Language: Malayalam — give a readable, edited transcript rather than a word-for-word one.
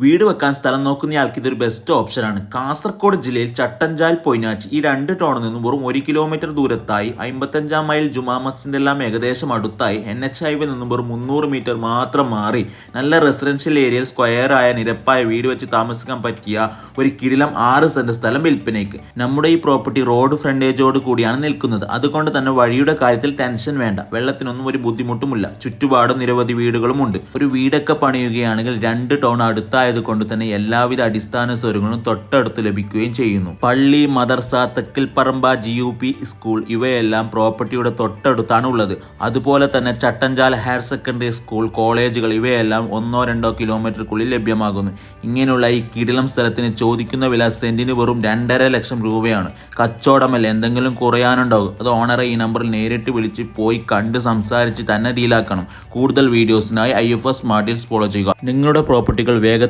വീട് വെക്കാൻ സ്ഥലം നോക്കുന്നയാൾക്ക് ഇതൊരു ബെസ്റ്റ് ഓപ്ഷനാണ്. കാസർഗോഡ് ജില്ലയിൽ ചട്ടഞ്ചാൽ പൊയ്നാച്ചി ഈ രണ്ട് ടൗണിൽ നിന്നും വെറും 1 കിലോമീറ്റർ ദൂരത്തായി 55 മൈൽ ജുമാ മസ്ജിദിന്റെ എല്ലാം ഏകദേശം അടുത്തായി NH ഹൈവേ നിന്നും വെറും 300 മീറ്റർ മാത്രം മാറി നല്ല റെസിഡൻഷ്യൽ ഏരിയയിൽ സ്ക്വയറായ നിരപ്പായ വീട് വെച്ച് താമസിക്കാൻ പറ്റിയ ഒരു കിടിലം 6 സെന്റ് സ്ഥലം വിൽപ്പനയ്ക്ക്. നമ്മുടെ ഈ പ്രോപ്പർട്ടി റോഡ് ഫ്രണ്ടേജോട് കൂടിയാണ് നിൽക്കുന്നത്. അതുകൊണ്ട് തന്നെ വഴിയുടെ കാര്യത്തിൽ ടെൻഷൻ വേണ്ട. വെള്ളത്തിനൊന്നും ഒരു ബുദ്ധിമുട്ടുമില്ല. ചുറ്റുപാടും നിരവധി വീടുകളുമുണ്ട്. ഒരു വീടൊക്കെ പണിയുകയാണെങ്കിൽ 2 ടൗൺ അടുത്തായ കൊണ്ട് തന്നെ എല്ലാവിധ അടിസ്ഥാന സൗകര്യങ്ങളും തൊട്ടടുത്ത് ലഭിക്കുകയും ചെയ്യുന്നു. പള്ളി, മദർസ, തെക്കിൽപ്പറമ്പ GUP സ്കൂൾ ഇവയെല്ലാം പ്രോപ്പർട്ടിയുടെ തൊട്ടടുത്താണ് ഉള്ളത്. അതുപോലെ തന്നെ ചട്ടഞ്ചാൽ ഹയർ സെക്കൻഡറി സ്കൂൾ, കോളേജുകൾ ഇവയെല്ലാം 1-2 കിലോമീറ്റർക്കുള്ളിൽ ലഭ്യമാകുന്നു. ഇങ്ങനെയുള്ള ഈ കിടിലം സ്ഥലത്തിന് ചോദിക്കുന്ന വില സെന്റിന് വെറും 2.5 ലക്ഷം രൂപയാണ്. കച്ചവടമല്ല, എന്തെങ്കിലും കുറയാനുണ്ടാവും. അത് ഓണറെ ഈ നമ്പറിൽ നേരിട്ട് വിളിച്ച് പോയി കണ്ട് സംസാരിച്ച് തന്നെ ഡീലാക്കണം. കൂടുതൽ വീഡിയോസിനായി IFS സ്മാർട്ട് ഡീൽസ് ഫോളോ ചെയ്യുക. നിങ്ങളുടെ പ്രോപ്പർട്ടികൾ വേഗത്തിൽ